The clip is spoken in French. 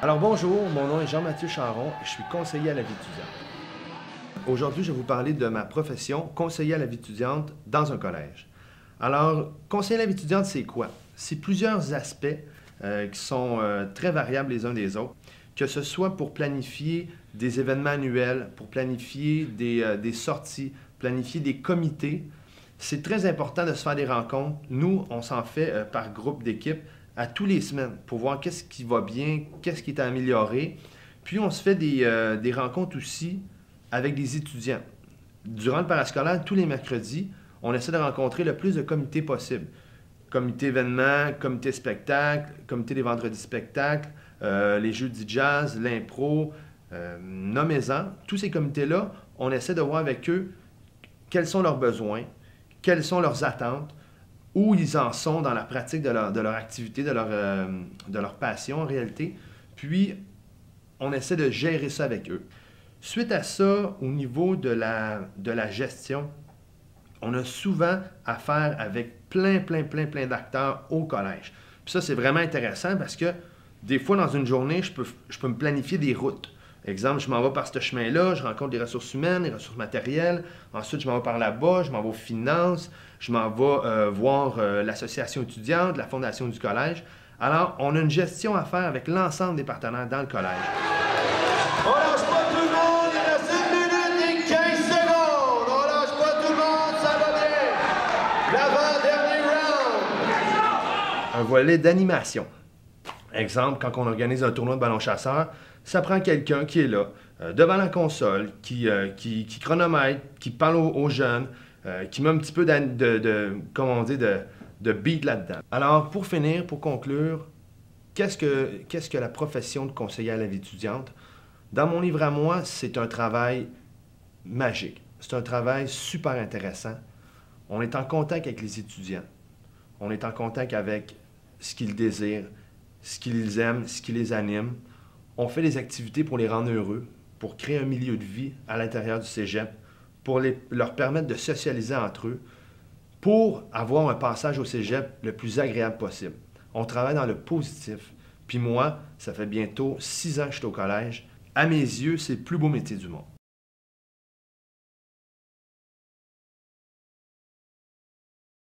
Alors bonjour, mon nom est Jean-Mathieu Charron et je suis conseiller à la vie étudiante. Aujourd'hui, je vais vous parler de ma profession, conseiller à la vie étudiante dans un collège. Alors, conseiller à la vie étudiante, c'est quoi? C'est plusieurs aspects qui sont très variables les uns des autres, que ce soit pour planifier des événements annuels, pour planifier des sorties, planifier des comités. C'est très important de se faire des rencontres. Nous, on s'en fait par groupe d'équipe à tous les semaines pour voir qu'est-ce qui va bien, qu'est-ce qui est à améliorer. Puis on se fait des rencontres aussi avec des étudiants. Durant le parascolaire, tous les mercredis, on essaie de rencontrer le plus de comités possible. Comité événement, comité spectacle, comité des vendredis spectacles, les jeudis jazz, l'impro, nommez-en. Tous ces comités-là, on essaie de voir avec eux quels sont leurs besoins, quelles sont leurs attentes, où ils en sont dans la pratique de leur activité, de leur passion en réalité. Puis, on essaie de gérer ça avec eux. Suite à ça, au niveau de la gestion, on a souvent affaire avec plein d'acteurs au collège. Puis ça, c'est vraiment intéressant parce que des fois, dans une journée, je peux me planifier des routes. Exemple, je m'en vais par ce chemin-là, je rencontre les ressources humaines, les ressources matérielles. Ensuite, je m'en vais par là-bas, je m'en vais aux finances, je m'en vais voir l'association étudiante, la fondation du collège. Alors, on a une gestion à faire avec l'ensemble des partenaires dans le collège. On lâche pas tout le monde, il reste 1 minute et 15 secondes. On lâche pas tout le monde, ça va bien. L'avant-dernier round. Un volet d'animation. Exemple, quand on organise un tournoi de ballon chasseur, ça prend quelqu'un qui est là, devant la console, qui chronomètre, qui parle aux jeunes, qui met un petit peu de beat là-dedans. Alors, pour finir, pour conclure, qu'est-ce que la profession de conseiller à la vie étudiante? Dans mon livre à moi, c'est un travail magique. C'est un travail super intéressant. On est en contact avec les étudiants. On est en contact avec ce qu'ils désirent, ce qu'ils aiment, ce qui les anime. On fait des activités pour les rendre heureux, pour créer un milieu de vie à l'intérieur du cégep, pour leur permettre de socialiser entre eux, pour avoir un passage au cégep le plus agréable possible. On travaille dans le positif. Puis moi, ça fait bientôt 6 ans que je suis au collège. À mes yeux, c'est le plus beau métier du monde.